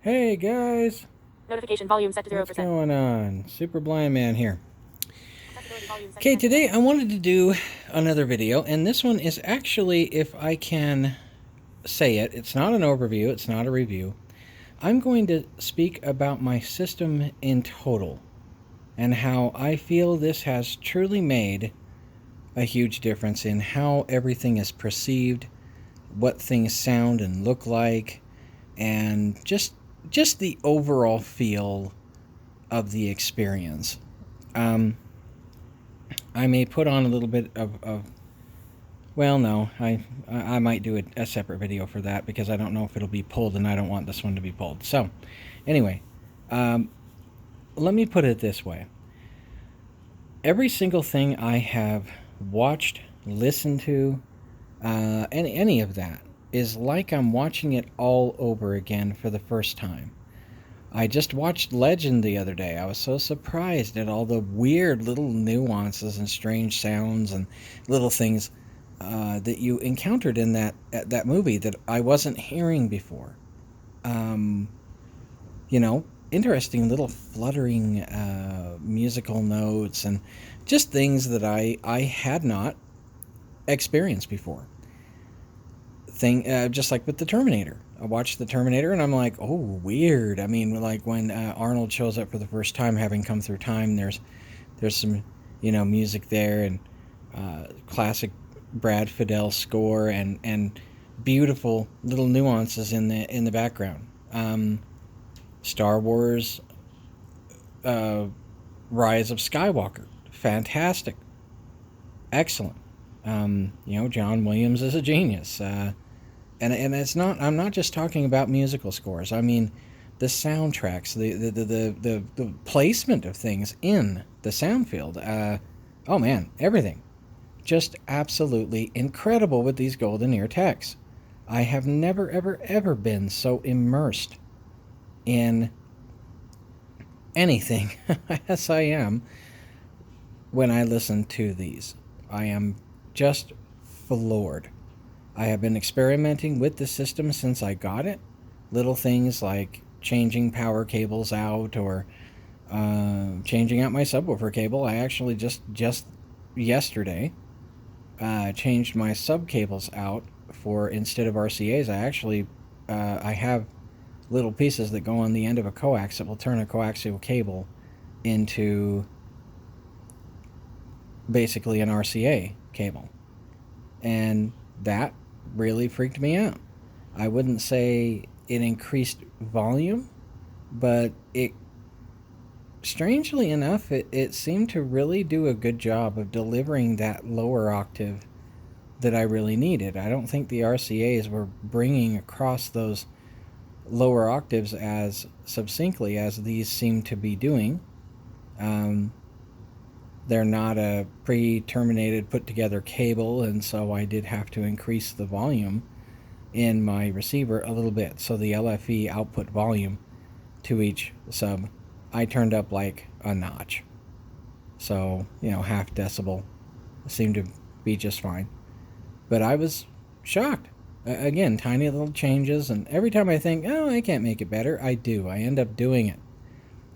Hey guys, Notification volume set to what's 0%. going on? Super Blind Man here. Accessibility volume set to Okay, 10%. today I wanted to do another video, and this one is actually, if I can say it, it's not an overview, it's not a review. I'm going to speak about my system in total and how I feel this has truly made a huge difference in how everything is perceived, what things sound and look like, and just the overall feel of the experience. Um, I may put on a little bit of well, no, I might do a separate video for that because I don't know if it'll be pulled, and I don't want this one to be pulled. So, anyway, um, let me put it this way: every single thing I have watched, listened to, any of that is like I'm watching it all over again for the first time. I just watched Legend the other day. I was so surprised at all the weird little nuances and strange sounds and little things that you encountered in that movie that I wasn't hearing before. Um, you know, interesting little fluttering musical notes and just things that I had not experienced before. Just like with the Terminator. I watched the Terminator and I'm like, oh, weird. I mean, like when Arnold shows up for the first time, having come through time, there's some music there and classic Brad Fidel score and beautiful little nuances in the background. Star Wars, uh, Rise of Skywalker, fantastic, excellent. John Williams is a genius. And it's not. I'm not just talking about musical scores. I mean, the soundtracks, the placement of things in the sound field. Oh man, everything just absolutely incredible with these golden ear techs. I have never ever ever been so immersed in anything as I am when I listen to these. I am just floored. I have been experimenting with the system since I got it. Little things like changing power cables out or changing out my subwoofer cable. I actually just yesterday changed my sub cables out for instead of RCA's. I have little pieces that go on the end of a coax that will turn a coaxial cable into basically an RCA cable, and that really freaked me out. I wouldn't say it increased volume, but it strangely enough, it seemed to really do a good job of delivering that lower octave that I really needed. I don't think the RCAs were bringing across those lower octaves as succinctly as these seem to be doing. Um, they're not a pre-terminated, put-together cable, and so I did have to increase the volume in my receiver a little bit. So the LFE output volume to each sub, I turned up like a notch. So, half decibel seemed to be just fine. But I was shocked. Again, tiny little changes, and every time I think, oh, I can't make it better, I do. I end up doing it.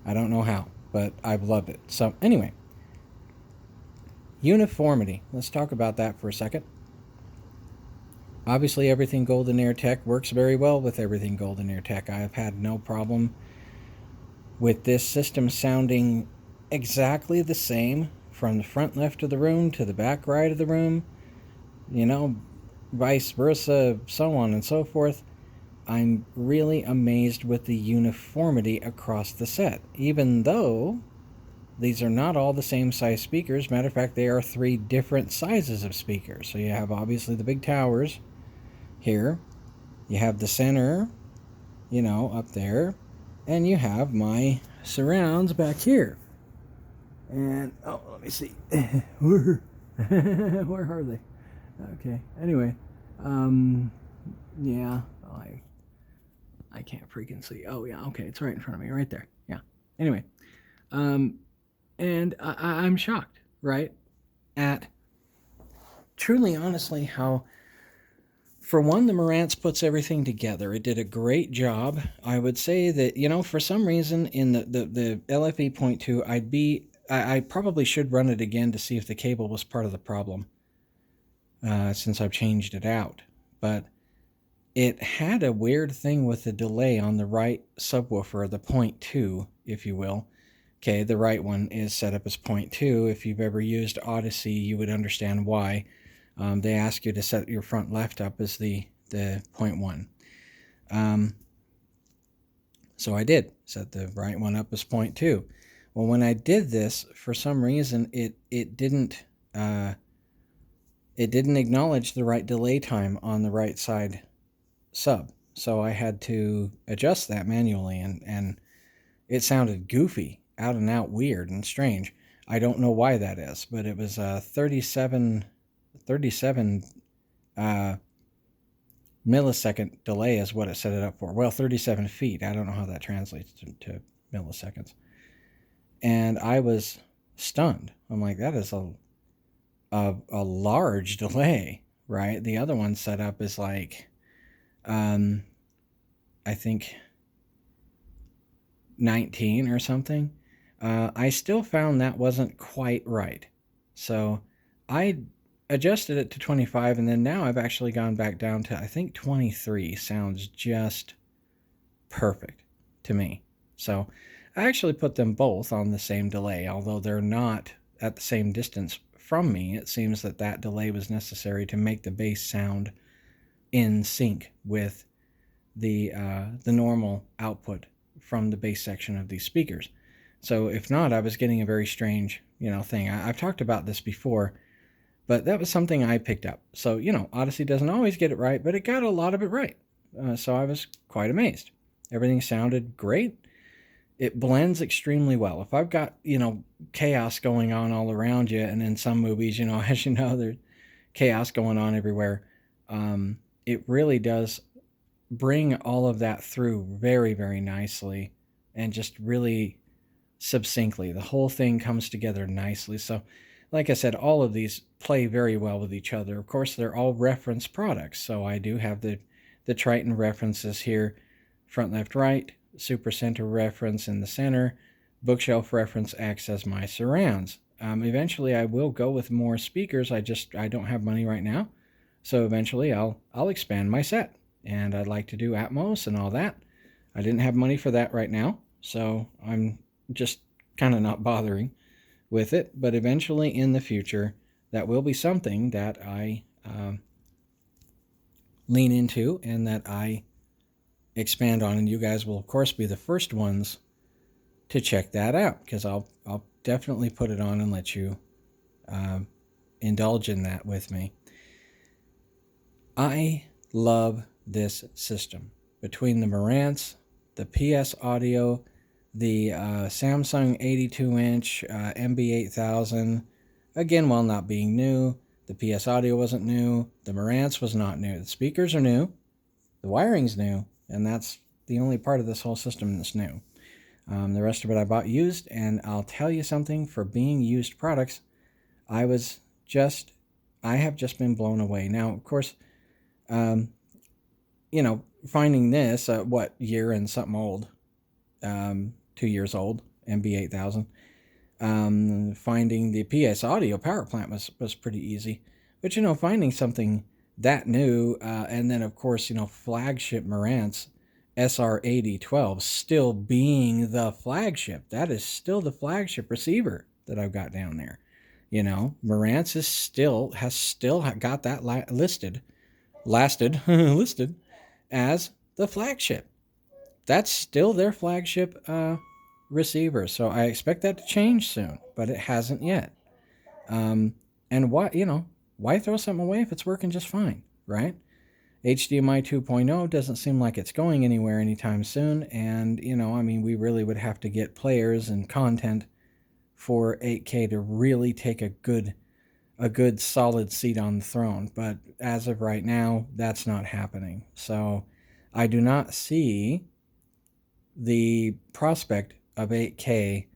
I don't know how, but I've loved it. So, anyway, uniformity. Let's talk about that for a second. Obviously, everything Golden Ear Tech works very well with everything Golden Ear Tech. I have had no problem with this system sounding exactly the same from the front left of the room to the back right of the room, vice versa, so on and so forth. I'm really amazed with the uniformity across the set, even though these are not all the same size speakers. Matter of fact, they are three different sizes of speakers. So you have obviously the big towers here, you have the center, up there, and you have my surrounds back here. And let me see. where are they? Okay. Anyway, um, yeah, I can't freaking see. Oh yeah, okay, it's right in front of me, right there. Yeah. Anyway, um, and I'm shocked, right, at truly, honestly, how For one, the Marantz puts everything together. It did a great job. I would say that, for some reason in the LFE point 2, I probably should run it again to see if the cable was part of the problem, since I've changed it out. But it had a weird thing with the delay on the right subwoofer, the point 2, if you will. Okay, the right one is set up as point 2. If you've ever used Odyssey, you would understand why. They ask you to set your front left up as the point 1. So I did set the right one up as point 2. Well, when I did this, for some reason, it didn't acknowledge the right delay time on the right side sub. So I had to adjust that manually, and it sounded goofy, out and out weird and strange. I don't know why that is, but it was 37 millisecond delay is what it set it up for. Well, 37 feet. I don't know how that translates to milliseconds. And I was stunned. I'm like, that is a large delay, right? The other one set up is like, I think 19 or something. I still found that wasn't quite right. So I adjusted it to 25, and then now I've actually gone back down to, I think 23 sounds just perfect to me. So I actually put them both on the same delay, although they're not at the same distance from me. It seems that delay was necessary to make the bass sound in sync with the normal output from the bass section of these speakers. So if not, I was getting a very strange, thing. I've talked about this before, but that was something I picked up. So, Odyssey doesn't always get it right, but it got a lot of it right. So I was quite amazed. Everything sounded great. It blends extremely well. If I've got, chaos going on all around you, and in some movies, as you know, there's chaos going on everywhere, it really does bring all of that through very, very nicely and just really succinctly. The whole thing comes together nicely. So, like I said, all of these play very well with each other. Of course, they're all reference products. So I do have the Triton references here, front, left, right, super center reference in the center, bookshelf reference acts as my surrounds. Eventually I will go with more speakers. I don't have money right now. So eventually I'll expand my set, and I'd like to do Atmos and all that. I didn't have money for that right now, so I'm just kind of not bothering with it. But eventually in the future, that will be something that I lean into and that I expand on, and you guys will of course be the first ones to check that out, because I'll definitely put it on and let you indulge in that with me. I love this system. Between the Marantz, the PS Audio, the Samsung 82-inch MB8000, again, while not being new, the PS Audio wasn't new, the Marantz was not new. The speakers are new, the wiring's new, and that's the only part of this whole system that's new. The rest of it I bought used, and I'll tell you something, for being used products, I have just been blown away. Now, of course, finding this, year and something old, 2 years old, MB8000, finding the PS Audio power plant was pretty easy. But, finding something that new, and then, of course, flagship Marantz SR8012 still being the flagship. That is still the flagship receiver that I've got down there. Marantz has still got that listed as the flagship. That's still their flagship receiver. So I expect that to change soon, but it hasn't yet. And why throw something away if it's working just fine, right? HDMI 2.0 doesn't seem like it's going anywhere anytime soon. And, we really would have to get players and content for 8K to really take a good solid seat on the throne. But as of right now, that's not happening. So I do not see the prospect of 8K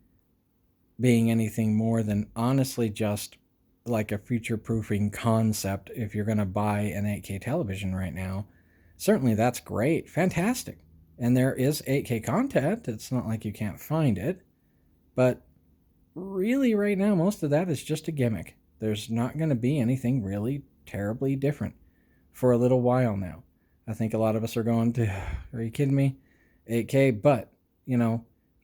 being anything more than honestly just like a future-proofing concept if you're going to buy an 8K television right now. Certainly that's great, fantastic. And there is 8K content. It's not like you can't find it. But really right now, most of that is just a gimmick. There's not going to be anything really terribly different for a little while now. I think a lot of us are going to, are you kidding me? 8K, but,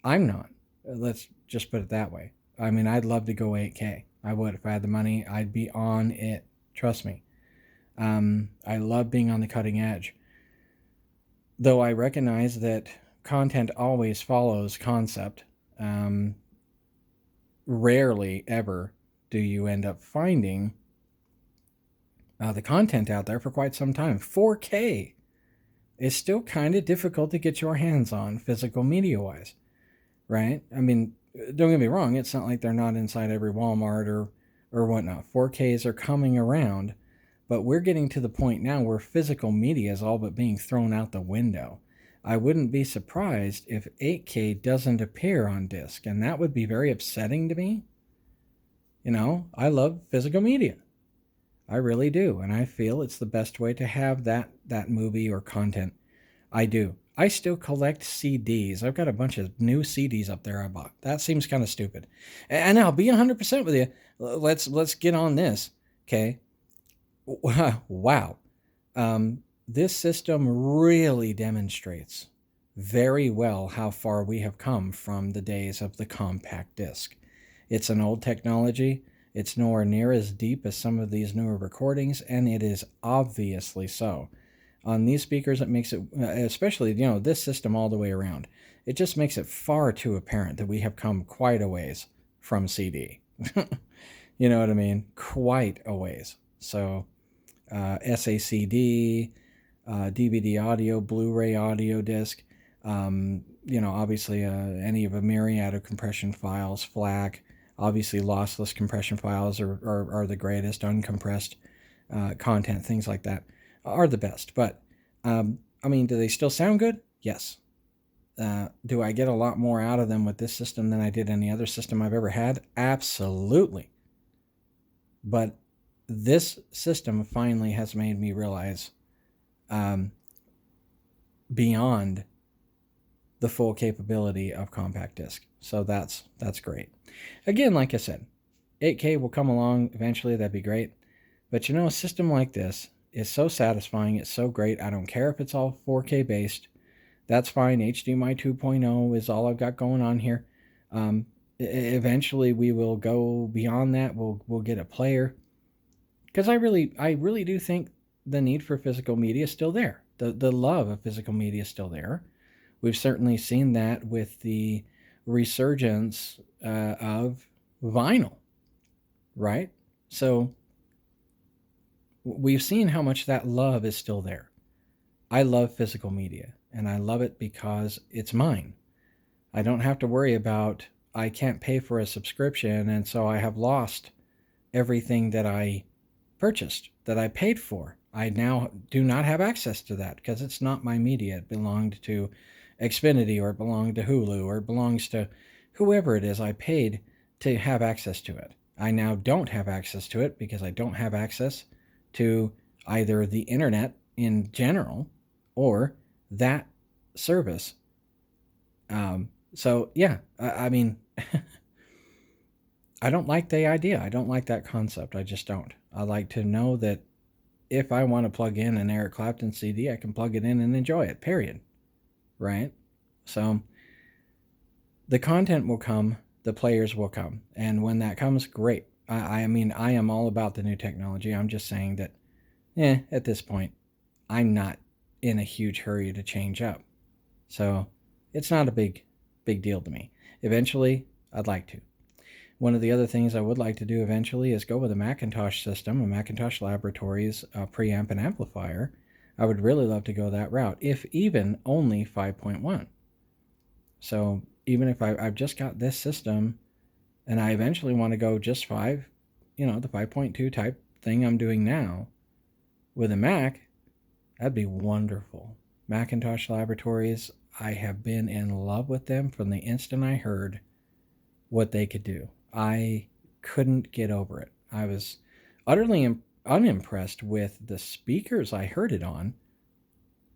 I'm not. Let's just put it that way. I mean, I'd love to go 8K. I would. If I had the money, I'd be on it. Trust me. I love being on the cutting edge. Though I recognize that content always follows concept. Rarely ever do you end up finding the content out there for quite some time. 4K is still kind of difficult to get your hands on physical media wise, right? I mean, don't get me wrong, it's not like they're not inside every Walmart or whatnot. 4Ks are coming around, but we're getting to the point now where physical media is all but being thrown out the window. I wouldn't be surprised if 8K doesn't appear on disc, and that would be very upsetting to me. I love physical media. I really do, and I feel it's the best way to have that movie or content. I do. I still collect CDs. I've got a bunch of new CDs up there I bought. That seems kind of stupid. And I'll be 100% with you. Let's get on this, okay? Wow. This system really demonstrates very well how far we have come from the days of the compact disc. It's an old technology. It's nowhere near as deep as some of these newer recordings, and it is obviously so. On these speakers, it makes it, especially, this system all the way around, it just makes it far too apparent that we have come quite a ways from CD. You know what I mean? Quite a ways. So, SACD, DVD audio, Blu-ray audio disc, obviously any of a myriad of compression files, FLAC, obviously lossless compression files are the greatest, uncompressed content, things like that are the best. But, do they still sound good? Yes. Do I get a lot more out of them with this system than I did any other system I've ever had? Absolutely. But this system finally has made me realize beyond the full capability of compact disc. So that's great. Again, like I said, 8K will come along eventually. That'd be great. But a system like this is so satisfying. It's so great. I don't care if it's all 4K based. That's fine. HDMI 2.0 is all I've got going on here. Eventually we will go beyond that. We'll get a player. Because I really do think the need for physical media is still there. The love of physical media is still there. We've certainly seen that with the resurgence of vinyl, right? So we've seen how much that love is still there. I love physical media, and I love it because it's mine. I don't have to worry about, I can't pay for a subscription, and so I have lost everything that I purchased, that I paid for. I now do not have access to that because it's not my media. It belonged to Xfinity, or it belonged to Hulu, or it belongs to whoever it is I paid to have access to it. I now don't have access to it because I don't have access to either the internet in general or that service. So yeah, I don't like the idea. I don't like that concept. I just don't. I like to know that if I want to plug in an Eric Clapton CD, I can plug it in and enjoy it, period. Right? So the content will come, the players will come. And when that comes, great. I am all about the new technology. I'm just saying that, at this point, I'm not in a huge hurry to change up. So it's not a big deal to me. Eventually, I'd like to. One of the other things I would like to do eventually is go with a Macintosh system, a Macintosh Laboratories preamp and amplifier. I would really love to go that route, if even only 5.1. So even if I've just got this system and I eventually want to go just 5, the 5.2 type thing I'm doing now with a Mac, that'd be wonderful. Macintosh Laboratories, I have been in love with them from the instant I heard what they could do. I couldn't get over it. I was utterly unimpressed with the speakers I heard it on.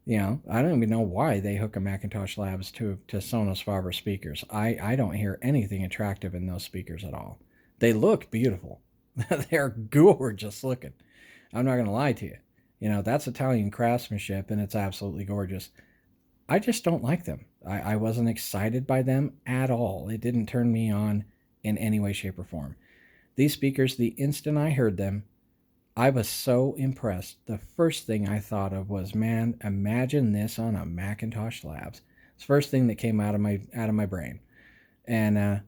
You know, I don't even know why they hook a Macintosh Labs to Sonos Faber speakers. I don't hear anything attractive in those speakers at all. They look beautiful. They're gorgeous looking. I'm not going to lie to you. You know, that's Italian craftsmanship and it's absolutely gorgeous. I just don't like them. I wasn't excited by them at all. It didn't turn me on in any way, shape, or form. These speakers, the instant I heard them, I was so impressed. The first thing I thought of was, man, imagine this on a Macintosh Labs. It's the first thing that came out of my brain. And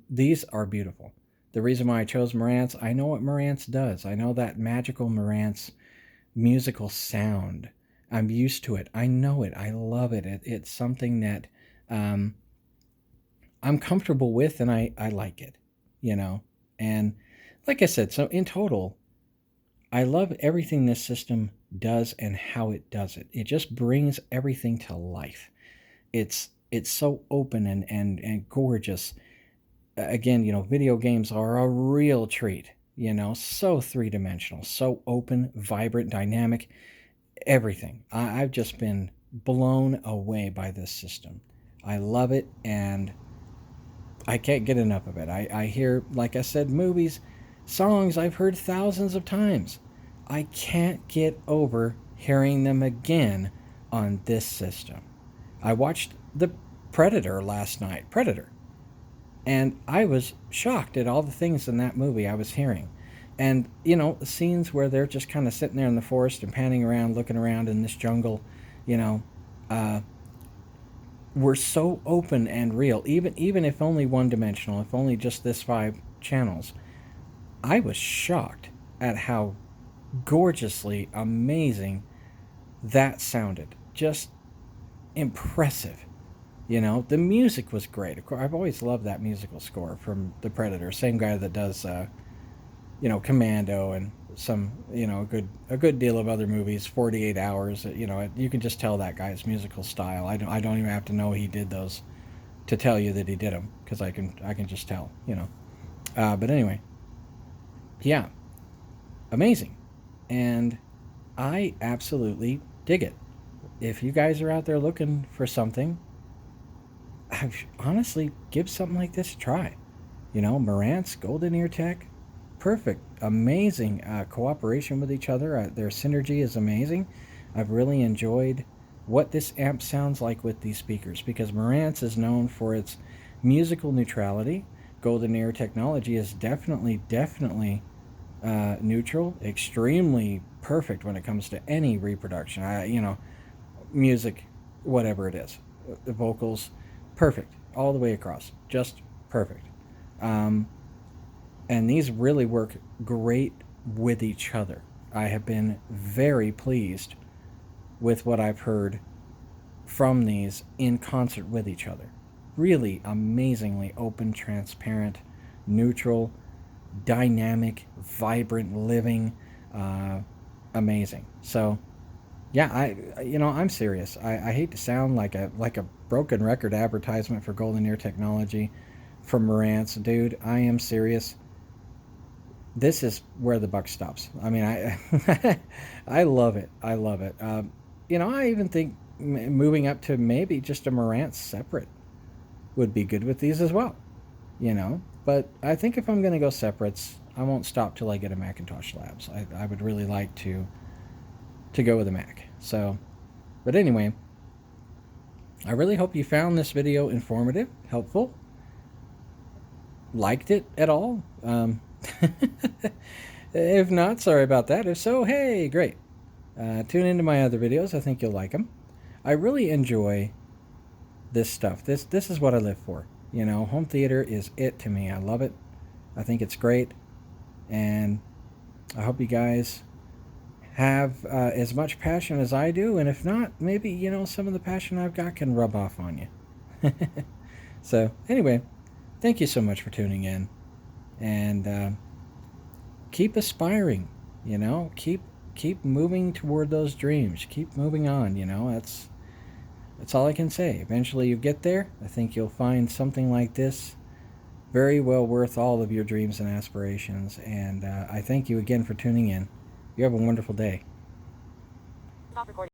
these are beautiful. The reason why I chose Marantz, I know what Marantz does. I know that magical Marantz musical sound. I'm used to it. I know it. I love it. It's something that I'm comfortable with, and I like it, you know. And like I said, so in total, I love everything this system does and how it does it. It just brings everything to life. It's so open and gorgeous. Again, you know, video games are a real treat, you know, so three-dimensional, so open, vibrant, dynamic, everything. I've just been blown away by this system. I love it, and I can't get enough of it. I hear, like I said, movies, songs I've heard thousands of times. I can't get over hearing them again on this system. I watched The Predator last night, Predator, and I was shocked at all the things in that movie I was hearing. And, you know, the scenes where they're just kind of sitting there in the forest and panning around, looking around in this jungle, you know, were so open and real, even if only one-dimensional, if only just this 5 channels. I was shocked at how gorgeously amazing that sounded. Just impressive. You know, the music was great. Of course, I've always loved that musical score from The Predator. Same guy that does, you know, Commando and some, you know, a good deal of other movies. 48 Hours. You know, you can just tell that guy's musical style. I don't even have to know he did those to tell you that he did them, because I can just tell. You know, but anyway, yeah, amazing, and I absolutely dig it. If you guys are out there looking for something, honestly, give something like this a try. You know, Marantz, Golden Ear Tech, perfect, amazing cooperation with each other. Their synergy is amazing. I've really enjoyed what this amp sounds like with these speakers, because Marantz is known for its musical neutrality. Golden Ear technology is definitely neutral, extremely perfect when it comes to any reproduction. You know, music, whatever it is, the vocals, perfect all the way across, just perfect. And these really work great with each other. I have been very pleased with what I've heard from these in concert with each other. Really amazingly open, transparent, neutral, dynamic, vibrant, living, amazing. So yeah, I'm serious. I hate to sound like a broken record advertisement for Golden Ear technology from Marantz. Dude, I am serious. This is where the buck stops. I mean, I love it. I love it. You know, I even think moving up to maybe just a Marantz separate would be good with these as well. You know, but I think if I'm going to go separates, I won't stop till I get a Macintosh Labs. I would really like to go with a Mac. So, but anyway, I really hope you found this video informative, helpful, liked it at all. If not, sorry about that. If so, hey, great. Tune into my other videos. I think you'll like them. I really enjoy this stuff. This is what I live for. You know, home theater is it to me. I love it. I think it's great. And I hope you guys have as much passion as I do. And if not, maybe, you know, some of the passion I've got can rub off on you. So, anyway, thank you so much for tuning in. And keep aspiring, you know. Keep moving toward those dreams. Keep moving on, you know. That's all I can say. Eventually you get there. I think you'll find something like this very well worth all of your dreams and aspirations. And I thank you again for tuning in. You have a wonderful day. Stop recording.